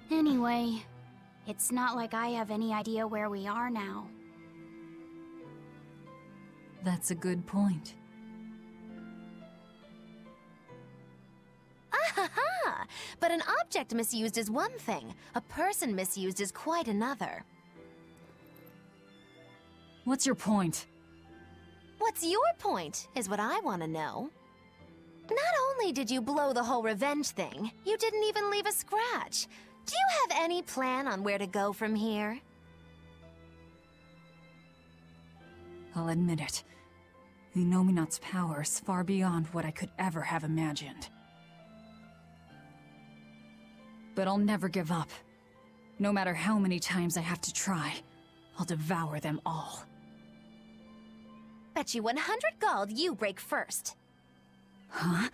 Anyway, it's not like I have any idea where we are now. That's a good point. Ah-ha-ha! But an object misused is one thing. A person misused is quite another. What's your point? What's your point, is what I want to know. Not only did you blow the whole revenge thing, you didn't even leave a scratch. Do you have any plan on where to go from here? I'll admit it. The Nominat's power is far beyond what I could ever have imagined. But I'll never give up. No matter how many times I have to try, I'll devour them all. Bet you 100 gold you break first. Huh?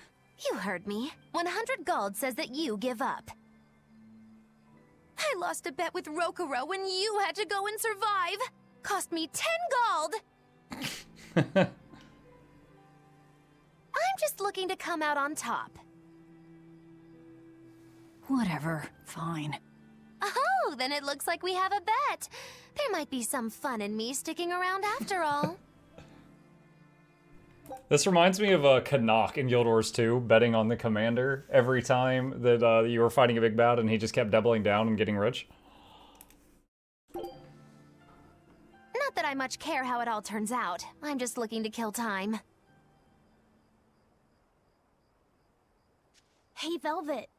You heard me. 100 gold says that you give up. I lost a bet with Rokuro when you had to go and survive. Cost me 10 gold. I'm just looking to come out on top. Whatever. Fine. Oh, then it looks like we have a bet. There might be some fun in me sticking around after all. This reminds me of Canuck in Guild Wars 2, betting on the commander every time that you were fighting a big bad and he just kept doubling down and getting rich. Not that I much care how it all turns out. I'm just looking to kill time. Hey, Velvet.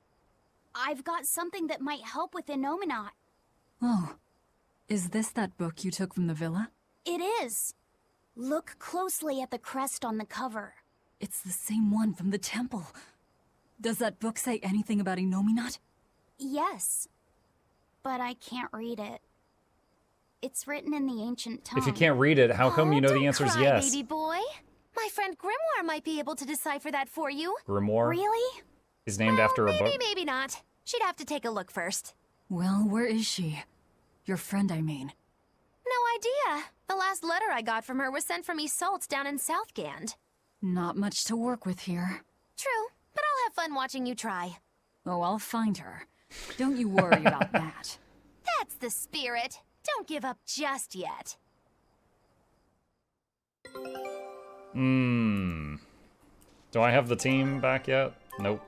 I've got something that might help with the Nominat. Oh. Is this that book you took from the villa? It is. Look closely at the crest on the cover. It's the same one from the temple. Does that book say anything about a Nominat? Yes. But I can't read it. It's written in the ancient tongue. If you can't read it, how come you know the answer is yes? Baby boy. My friend Grimoire might be able to decipher that for you. Grimoire? Really? Is named after a book? Maybe not. She'd have to take a look first. Well, where is she? Your friend, I mean. No idea. The last letter I got from her was sent from Isolt's down in Southgand. Not much to work with here. True, but I'll have fun watching you try. Oh, I'll find her. Don't you worry about that. That's the spirit. Don't give up just yet. Do I have the team back yet? Nope.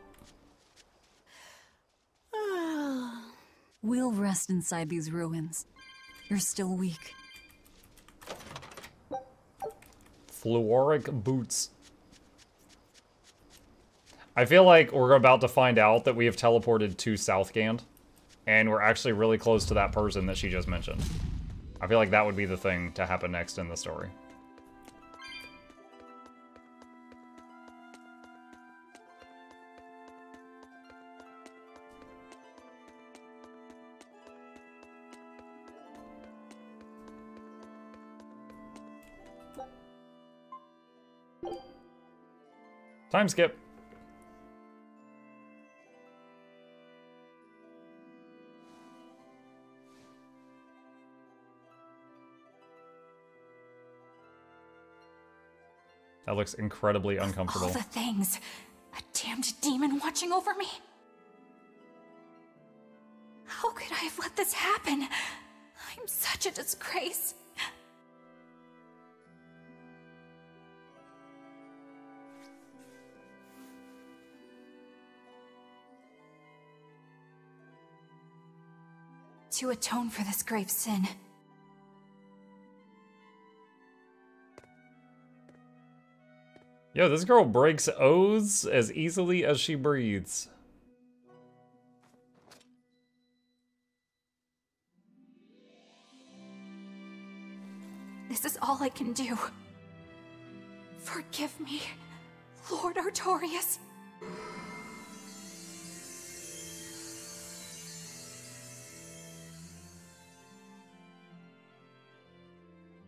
We'll rest inside these ruins. You're still weak. Fluoric boots. I feel like we're about to find out that we have teleported to Southgand, and we're actually really close to that person that she just mentioned. I feel like that would be the thing to happen next in the story. Time skip. That looks incredibly uncomfortable. All the things. A damned demon watching over me. How could I have let this happen? I'm such a disgrace. To atone for this grave sin. Yo, this girl breaks oaths as easily as she breathes. This is all I can do. Forgive me, Lord Artorias.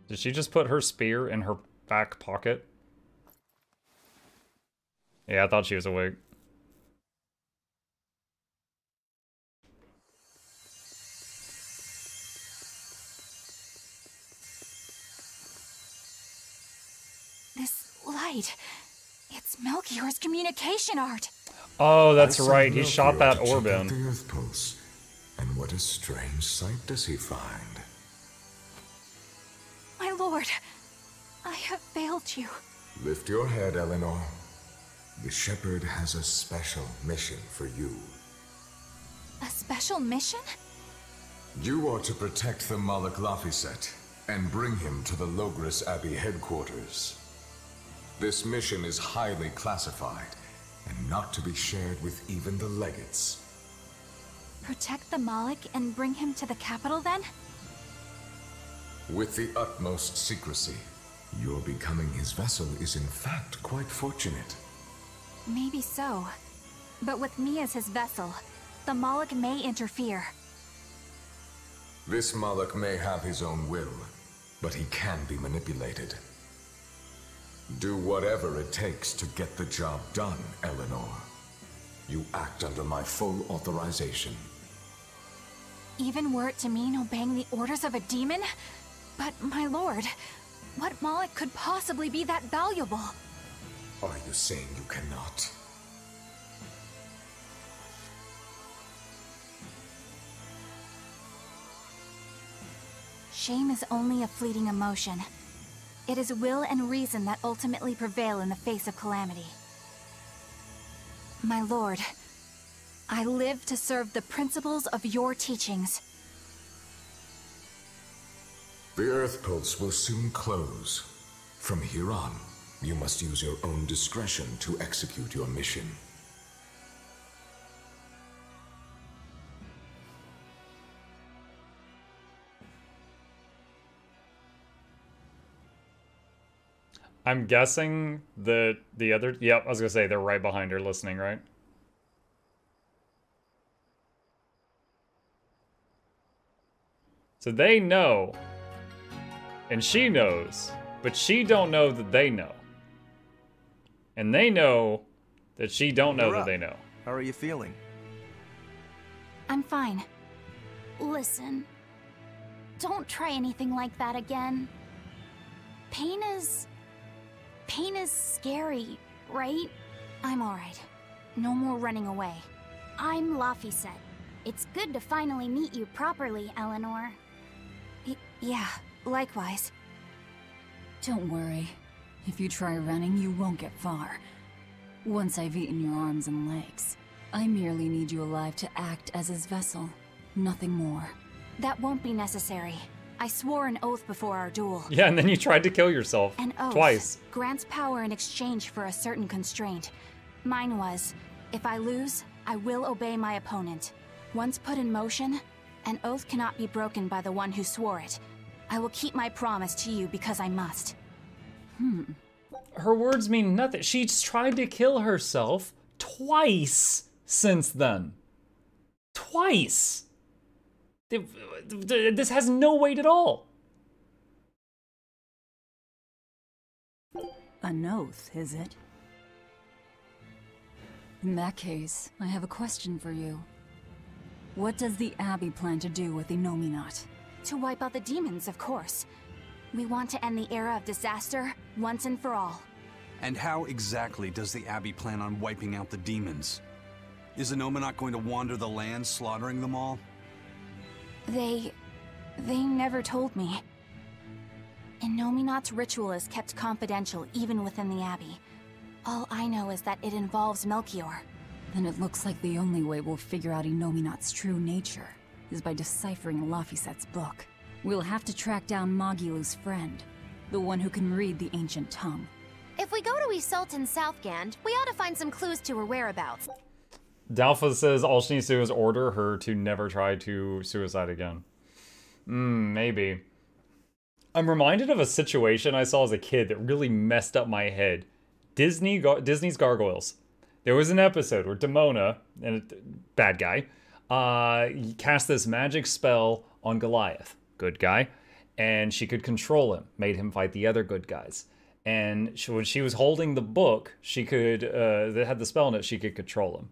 Did she just put her spear in her back pocket? Yeah, I thought she was awake. This light, it's Melchior's communication art. Oh, that's I sent right. He Melchior shot that to check orb out in. the Earth Pulse. And what a strange sight does he find? My lord, I have failed you. Lift your head, Eleanor. The Shepherd has a special mission for you. A special mission? You are to protect the Mukluk Laphicet and bring him to the Logris Abbey headquarters. This mission is highly classified and not to be shared with even the legates. Protect the Mukluk and bring him to the capital then? With the utmost secrecy. Your becoming his vessel is in fact quite fortunate. Maybe so. But with me as his vessel, the Mukluk may interfere. This Mukluk may have his own will, but he can be manipulated. Do whatever it takes to get the job done, Eleanor. You act under my full authorization. Even were it to mean obeying the orders of a demon? But, my lord, what Mukluk could possibly be that valuable? Are you saying you cannot? Shame is only a fleeting emotion. It is will and reason that ultimately prevail in the face of calamity. My lord, I live to serve the principles of your teachings. The Earth Pulse will soon close. From here on, you must use your own discretion to execute your mission. I'm guessing that the other... Yep, I was gonna say they're right behind her listening, right? So they know. And she knows. But she don't know that they know. And they know that she don't know that they know. How are you feeling? I'm fine. Listen. Don't try anything like that again. Pain is scary, right? I'm alright. No more running away. I'm Laphicet. It's good to finally meet you properly, Eleanor. Yeah, likewise. Don't worry. If you try running, you won't get far. Once I've eaten your arms and legs, I merely need you alive to act as his vessel. Nothing more. That won't be necessary. I swore an oath before our duel. Yeah, and then you tried to kill yourself. An oath twice. grants power in exchange for a certain constraint. Mine was, if I lose, I will obey my opponent. Once put in motion, an oath cannot be broken by the one who swore it. I will keep my promise to you because I must. Her words mean nothing. She's tried to kill herself twice since then. Twice. This has no weight at all. An oath, is it? In that case, I have a question for you. What does the Abbey plan to do with Innominat? To wipe out the demons, of course. We want to end the era of disaster once and for all. And how exactly does the Abbey plan on wiping out the demons? Is Innominat going to wander the land, slaughtering them all? They never told me. Innominat's ritual is kept confidential even within the Abbey. All I know is that it involves Melchior. Then it looks like the only way we'll figure out Innominat's true nature is by deciphering Laphicet's book. We'll have to track down Magilu's friend, the one who can read the ancient tongue. If we go to Isoltan Southgand, we ought to find some clues to her whereabouts. Dalfa says all she needs to do is order her to never try to suicide again. Maybe. I'm reminded of a situation I saw as a kid that really messed up my head. Disney's Gargoyles. There was an episode where Demona, and bad guy, cast this magic spell on Goliath, good guy, and she could control him, made him fight the other good guys. And when she was holding the book, she could, that had the spell in it, she could control him.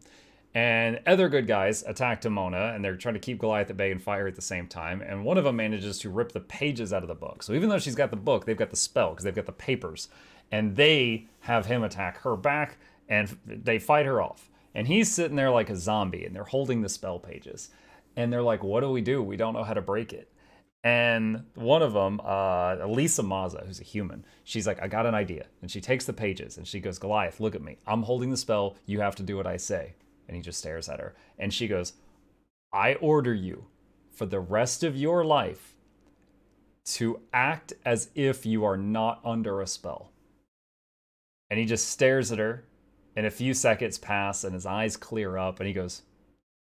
And other good guys attack Demona, and they're trying to keep Goliath at bay and fire at the same time. And one of them manages to rip the pages out of the book. So even though she's got the book, they've got the spell, because they've got the papers. And they have him attack her back, and they fight her off. And he's sitting there like a zombie, and they're holding the spell pages. And they're like, what do? We don't know how to break it. And one of them, Elisa Maza, who's a human, she's like, I got an idea. And she takes the pages and she goes, Goliath, look at me. I'm holding the spell. You have to do what I say. And he just stares at her. And she goes, I order you for the rest of your life to act as if you are not under a spell. And he just stares at her. And a few seconds pass and his eyes clear up. And he goes,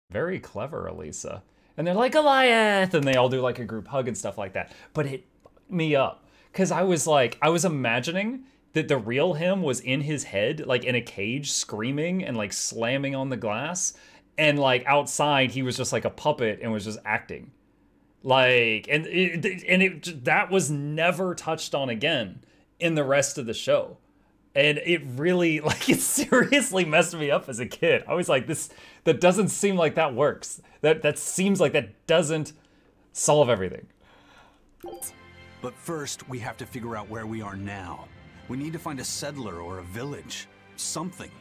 very clever, Elisa. And they're like, Goliath! And they all do like a group hug and stuff like that. But it fucked me up. Because I was imagining that the real him was in his head, like in a cage, screaming and like slamming on the glass. And like outside, he was just like a puppet and was just acting. Like, that was never touched on again in the rest of the show. And it really, like, it seriously messed me up as a kid. I was like, that doesn't seem like that works. That seems like that doesn't solve everything. But first, we have to figure out where we are now. We need to find a settler or a village. Something.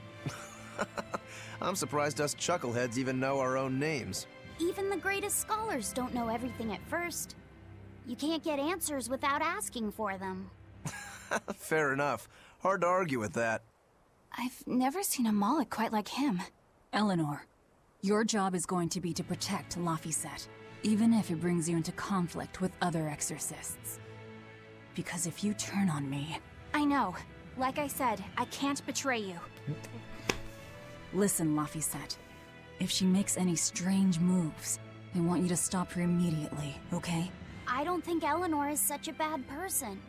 I'm surprised us chuckleheads even know our own names. Even the greatest scholars don't know everything at first. You can't get answers without asking for them. Fair enough. Hard to argue with that. I've never seen a Mukluk quite like him. Eleanor, your job is going to be to protect Laphicet, even if it brings you into conflict with other exorcists. Because if you turn on me... I know. Like I said, I can't betray you. Listen, Laphicet. If she makes any strange moves, I want you to stop her immediately, okay? I don't think Eleanor is such a bad person.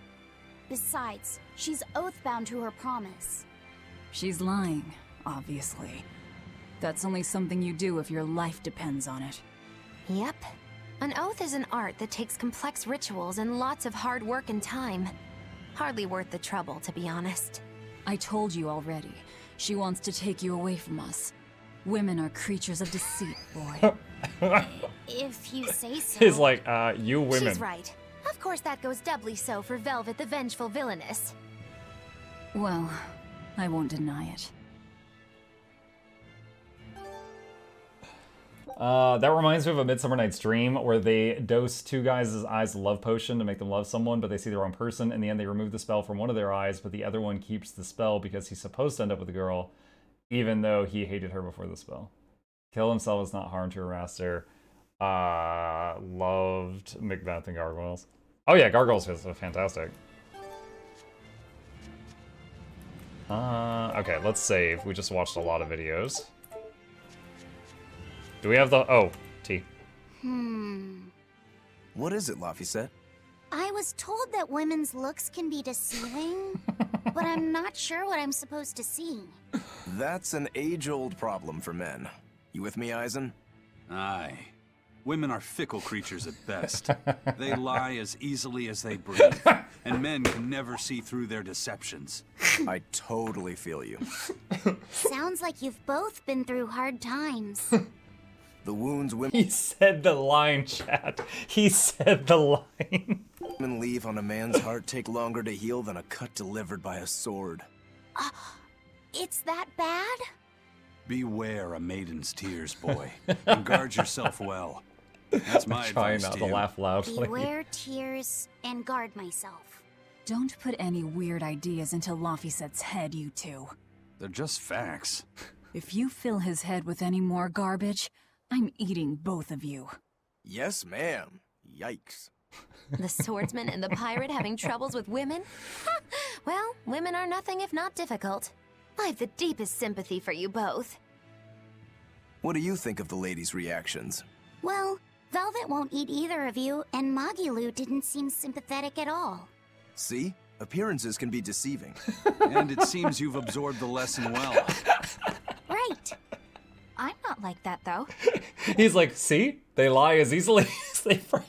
Besides, she's oath-bound to her promise. She's lying, obviously. That's only something you do if your life depends on it. Yep. An oath is an art that takes complex rituals and lots of hard work and time. Hardly worth the trouble, to be honest. I told you already. She wants to take you away from us. Women are creatures of deceit, boy. If you say so. He's like, you women. She's right. Of course that goes doubly so for Velvet the Vengeful Villainess. Well, I won't deny it. That reminds me of A Midsummer Night's Dream, where they dose two guys' eyes with love potion to make them love someone, but they see the wrong person. In the end, they remove the spell from one of their eyes, but the other one keeps the spell because he's supposed to end up with a girl, even though he hated her before the spell. Kill himself is not harm to harass her. Loved Macbeth and Gargoyles. Oh yeah, Gargoyles is fantastic. Okay, let's save. We just watched a lot of videos. Do we have the... Oh, T. What is it, Laphicet? I was told that women's looks can be deceiving, but I'm not sure what I'm supposed to see. That's an age-old problem for men. You with me, Eisen? Aye. Women are fickle creatures at best. They lie as easily as they breathe, and men can never see through their deceptions. I totally feel you. Sounds like you've both been through hard times. The wounds He said the line, chat. He said the line. women leave on a man's heart take longer to heal than a cut delivered by a sword. It's that bad? Beware a maiden's tears, boy, and guard yourself well. That's my Trying advice not to to you. laugh loudly. Beware tears and guard myself. Don't put any weird ideas into Laphicet's head, you two. They're just facts. If you fill his head with any more garbage, I'm eating both of you. Yes, ma'am. Yikes. The swordsman and the pirate having troubles with women? Ha! Well, women are nothing if not difficult. I've the deepest sympathy for you both. What do you think of the ladies' reactions? Well, Velvet won't eat either of you, and Magilu didn't seem sympathetic at all. See? Appearances can be deceiving. And it seems you've absorbed the lesson well. Right. I'm not like that, though. He's like, see? They lie as easily as they pray.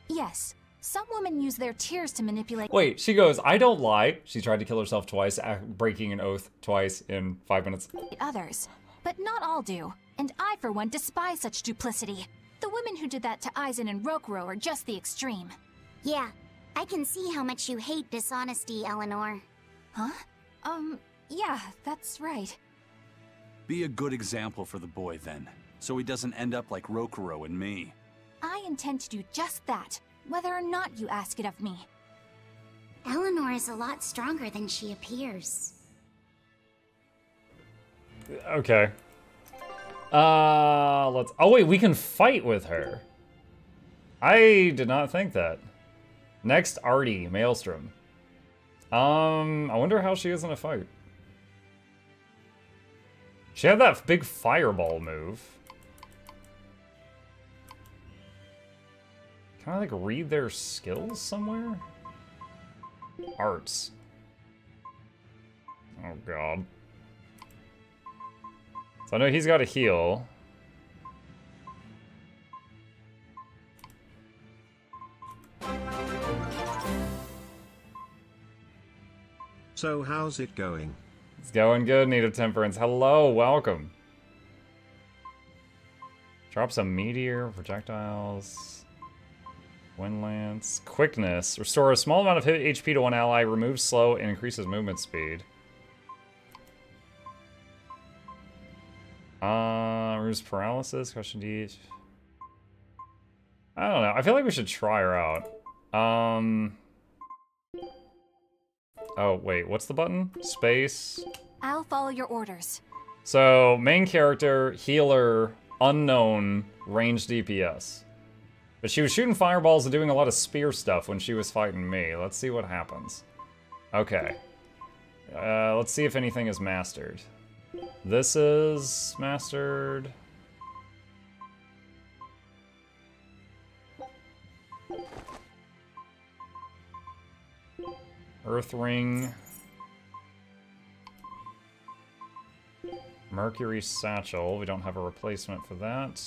Yes, some women use their tears to manipulate Wait, she goes, I don't lie. She tried to kill herself twice, breaking an oath twice in 5 minutes. others. But not all do. And I, for one, despise such duplicity. The women who did that to Eisen and Rokuro are just the extreme. Yeah, I can see how much you hate dishonesty, Eleanor. Huh? Yeah, that's right. Be a good example for the boy then, so he doesn't end up like Rokuro and me. I intend to do just that, whether or not you ask it of me. Eleanor is a lot stronger than she appears. Okay. Let's... Oh, wait, we can fight with her. I did not think that. Next, Artie, Maelstrom. I wonder how she is in a fight. She had that big fireball move. Can I, like, read their skills somewhere? Arts. Oh, God. So I know he's got a heal. So how's it going? It's going good, Need of Temperance. Hello, welcome. Drop some meteor, projectiles, wind lance, quickness. Restore a small amount of HP to one ally, removes slow, and increases movement speed. Removes paralysis, question D. I don't know. I feel like we should try her out. Oh, wait, what's the button? Space. I'll follow your orders. So, main character, healer, unknown, ranged DPS. But she was shooting fireballs and doing a lot of spear stuff when she was fighting me. Let's see what happens. Okay. Let's see if anything is mastered. This is mastered. Earth Ring. Mercury Satchel. We don't have a replacement for that.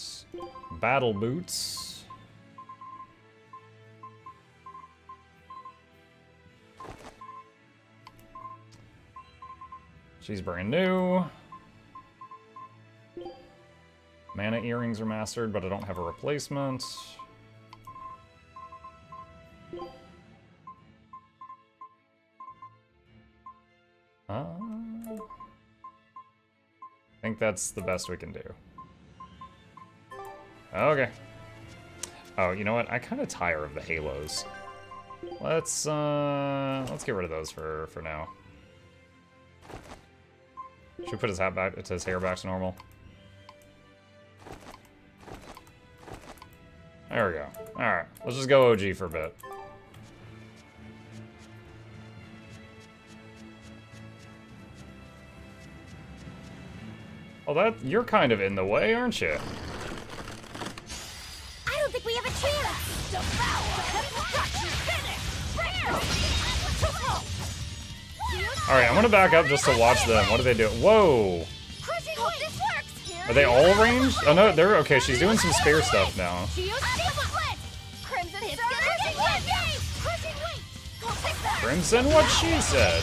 Battle Boots. She's brand new. Mana Earrings are mastered, but I don't have a replacement. I think that's the best we can do. Okay. Oh, you know what? I kind of tire of the halos. Let's get rid of those for now. Should we put his hat back? It's his hair back to normal. There we go. All right, let's just go OG for a bit. Well, you're kind of in the way, aren't you? I don't think we have a chance! Alright, I'm gonna back up just to watch them. What do they do? Whoa! Are they all ranged? Oh no, they're okay. She's doing some spear stuff now. Crimson, what she said.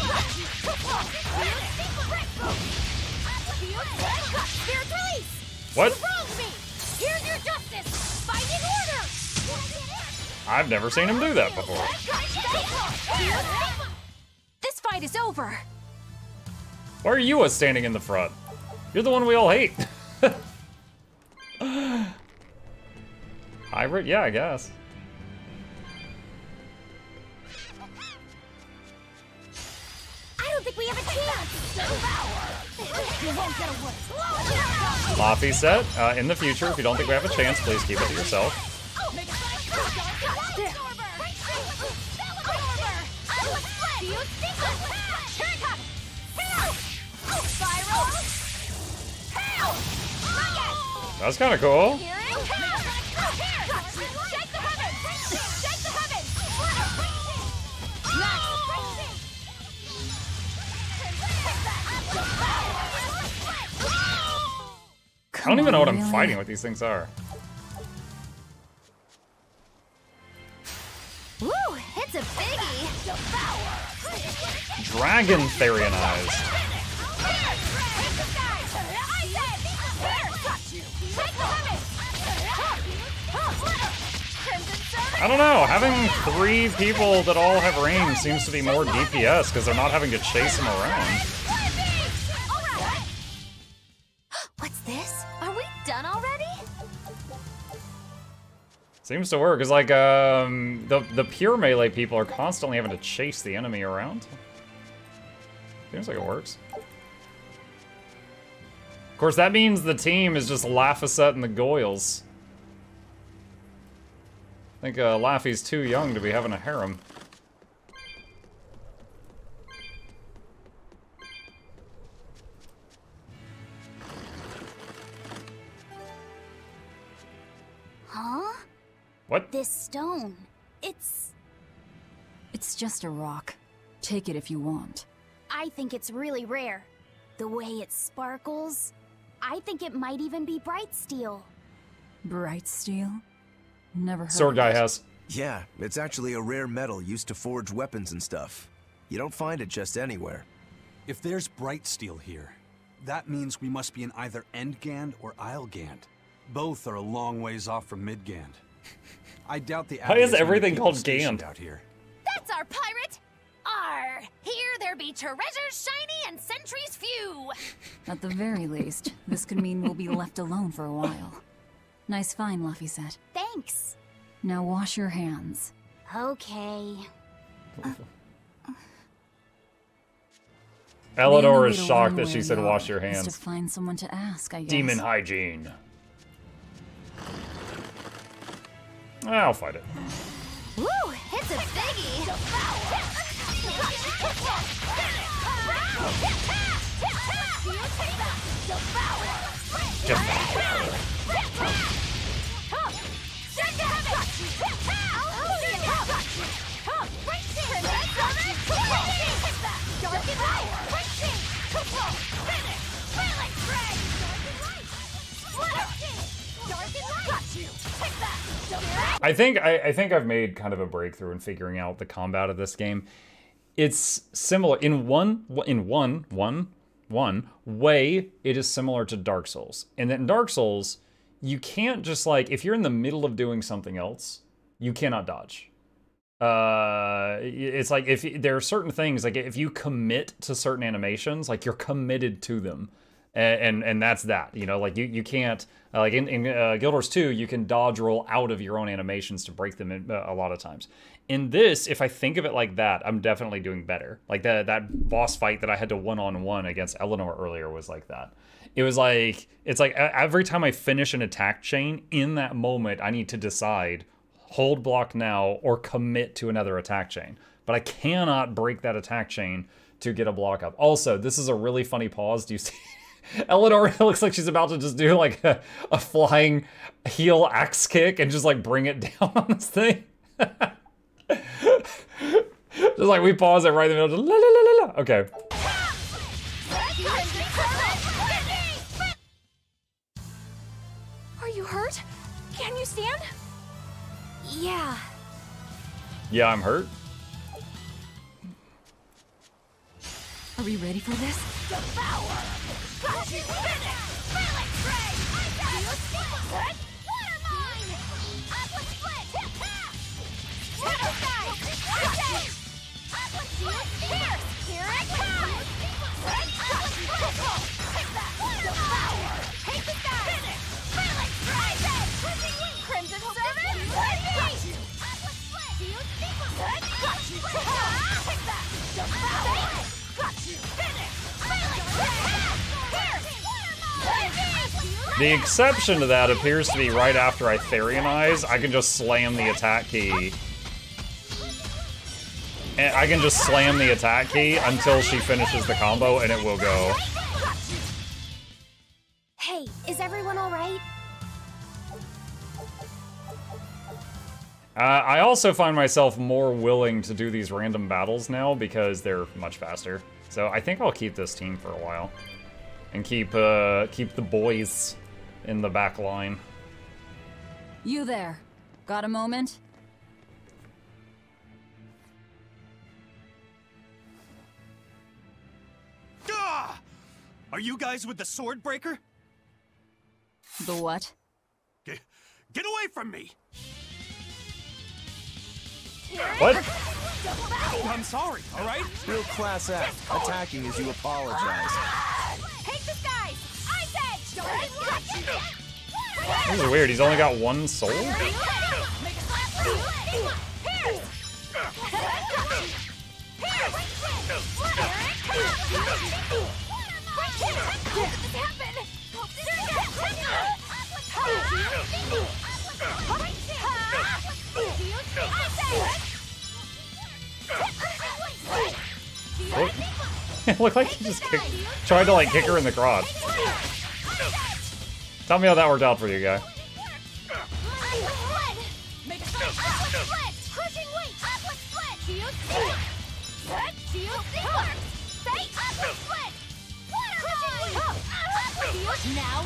What? I've never seen him do that before. This fight is over. Why are you standing in the front? You're the one we all hate. Hybrid? Yeah, I guess. I don't think we have a chance! Laffy set, in the future, if you don't think we have a chance, please keep it to yourself. That's kind of cool. I don't even know what I'm fighting what these things are. Woo, it's a biggie. Dragon Therionized. I don't know, having 3 people that all have range seems to be more DPS because they're not having to chase them around. this? Are we done already? Seems to work. It's like the pure melee people are constantly having to chase the enemy around. Seems like it works. Of course, that means the team is just Laphicet and the Goyles. I think Laffy's too young to be having a harem. Huh? What? This stone. It's just a rock. Take it if you want. I think it's really rare. The way it sparkles. I think it might even be bright steel. Bright steel? Never heard Sword of guy it. has. Yeah, it's actually a rare metal used to forge weapons and stuff. You don't find it just anywhere. If there's bright steel here, that means we must be in either Endgand or Islegand. Both are a long ways off from Midgand. I doubt the Why is Abbey everything many called people stationed Gand? out here. That's our pirate! Arr! Here there be treasures shiny and sentries few! At the very least, this could mean we'll be left alone for a while. Nice find, Laphicet. Thanks. Now wash your hands. Okay. Eleanor is The only way to shocked learn that she where said you wash are your is hands. to find someone to ask, I guess. Demon hygiene. I'll fight it. Woo! It's a biggie! I think I've made kind of a breakthrough in figuring out the combat of this game. It's similar in one way. It is similar to Dark Souls, and that in Dark Souls, you can't just like if you're in the middle of doing something else, you cannot dodge. It's like if there are certain things like if you commit to certain animations, like you're committed to them. And that's that, you know, like you can't, like in Guild Wars 2, you can dodge roll out of your own animations to break them in, a lot of times. In this, if I think of it like that, I'm definitely doing better. Like that boss fight that I had to one-on-one against Eleanor earlier was like that. It was like, it's like every time I finish an attack chain, in that moment, I need to decide, hold block now or commit to another attack chain. But I cannot break that attack chain to get a block up. Also, this is a really funny pause. Do you see? Eleanor looks like she's about to just do like a flying heel axe kick and just like bring it down on this thing. Just like we pause it right in the middle. Just, la, la, la, la, la. Okay. Are you hurt? Can you stand? Yeah. Yeah, I'm hurt. Are we ready for this? The exception to that appears to be right after I Therianize, I can just slam the attack key. And I can just slam the attack key until she finishes the combo and it will go. Hey, is everyone alright? I also find myself more willing to do these random battles now because they're much faster. So I think I'll keep this team for a while. And keep the boys in the back line. You there. Got a moment? Gah! Are you guys with the sword breaker? The what? Get away from me! What? Oh, I'm sorry, all right? Real class act, attacking as you apologize. Take this, guys! Ice Edge! This is weird. He's only got one soul? It looked like he just tried to like kick her in the crotch. Tell me how that worked out for you, guy. Now,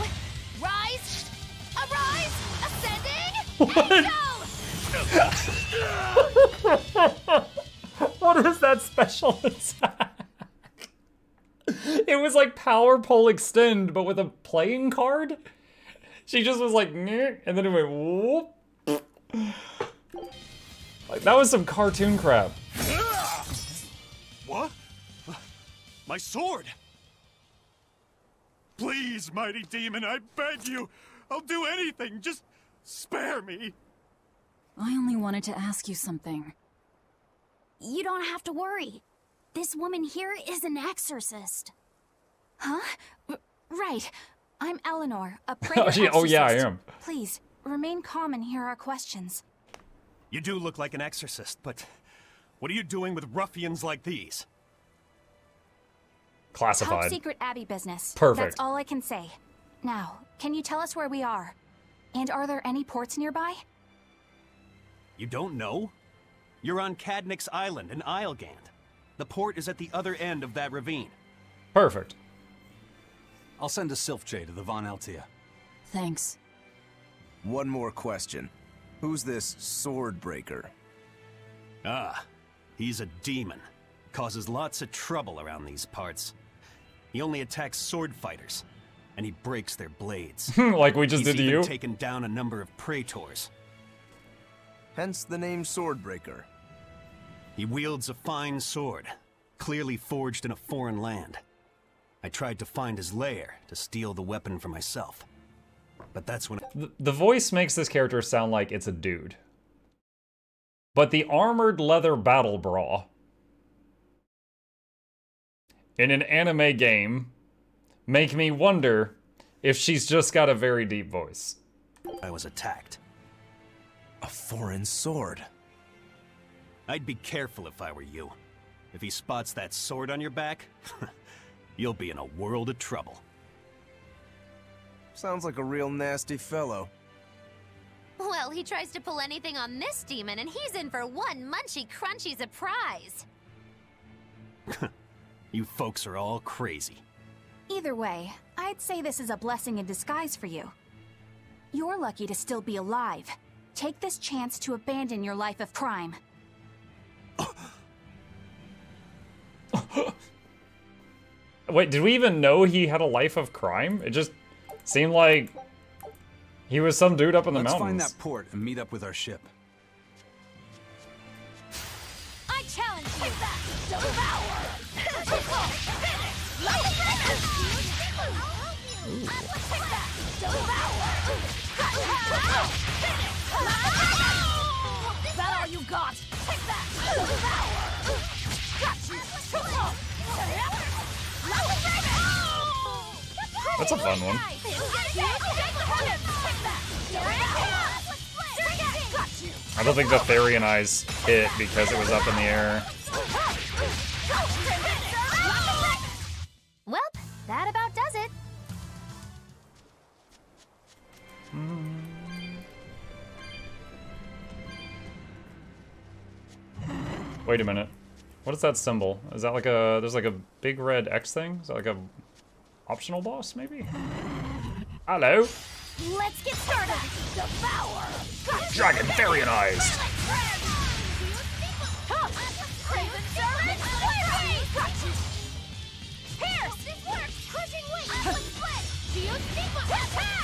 rise, arise, ascending, What is that special attack? It was like power pole extend, but with a playing card? She just was like, "Nyeh," and then it went whoop. Like, that was some cartoon crap. What? My sword! Please, mighty demon, I beg you! I'll do anything, just spare me! I only wanted to ask you something. You don't have to worry. This woman here is an exorcist. Huh? Right. I'm Eleanor, a prayer exorcist. Oh yeah, I am. Please, remain calm and hear our questions. You do look like an exorcist, but what are you doing with ruffians like these? Classified. Top secret Abbey business. Perfect. That's all I can say. Now, can you tell us where we are? And are there any ports nearby? You don't know? You're on Cadnix Island in Islegand. The port is at the other end of that ravine. Perfect. I'll send a Sylph-J to the Von Altia. Thanks. One more question. Who's this sword breaker? Ah, he's a demon. Causes lots of trouble around these parts. He only attacks sword fighters, and he breaks their blades. Like we just did to you? He's even taken down a number of praetors. Hence the name Swordbreaker. He wields a fine sword, clearly forged in a foreign land. I tried to find his lair to steal the weapon for myself. But that's when... The voice makes this character sound like it's a dude. But the armored leather battle bra in an anime game make me wonder if she's just got a very deep voice. I was attacked. A foreign sword. I'd be careful if I were you. If he spots that sword on your back, you'll be in a world of trouble. Sounds like a real nasty fellow. Well, he tries to pull anything on this demon, and he's in for one munchy crunchy surprise. You folks are all crazy. Either way, I'd say this is a blessing in disguise for you. You're lucky to still be alive. Take this chance to abandon your life of crime. Wait, did we even know he had a life of crime? It just seemed like he was some dude up in the Let's mountains. find that port and meet up with our ship. I challenge you! Devour! Is that all you got? Take that! That's a fun one. I don't think the Therian eyes hit because it was up in the air. Well, that about does it. Wait a minute. What is that symbol? Is that like a... There's like a big red X thing? Is that like a optional boss, maybe? Hello? Let's get started. Devour. Dragon Therian eyes! Craven servant. Pierce. This works. Crushing weight. Split. Do you see?